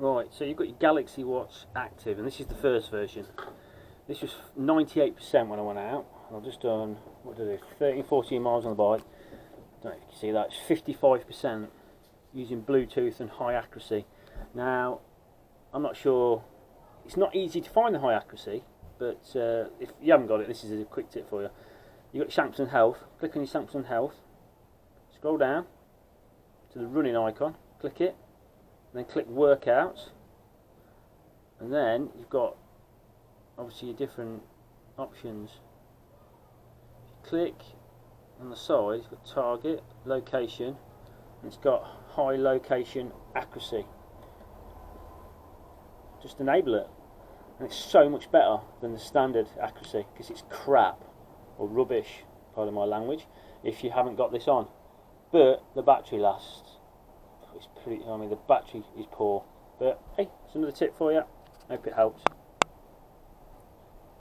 Right, so you've got your Galaxy Watch Active, and this is the first version. This was 98% when I went out. I've just done, what did I do, 13, 14 miles on the bike. Don't know if you can see that, it's 55% using Bluetooth and high accuracy. Now, I'm not sure, it's not easy to find the high accuracy, but if you haven't got it, this is a quick tip for you. You've got your Samsung Health, click on your Samsung Health, scroll down to the running icon, click it, then click Workouts, and then you've got obviously your different options. If you click on the side, it's got target, location, and it's got high location accuracy. Just enable it, and it's so much better than the standard accuracy because it's crap or rubbish, pardon my language, if you haven't got this on. But the battery lasts. It's pretty. I mean, the battery is poor, but hey, it's another tip for you. Hope it helps.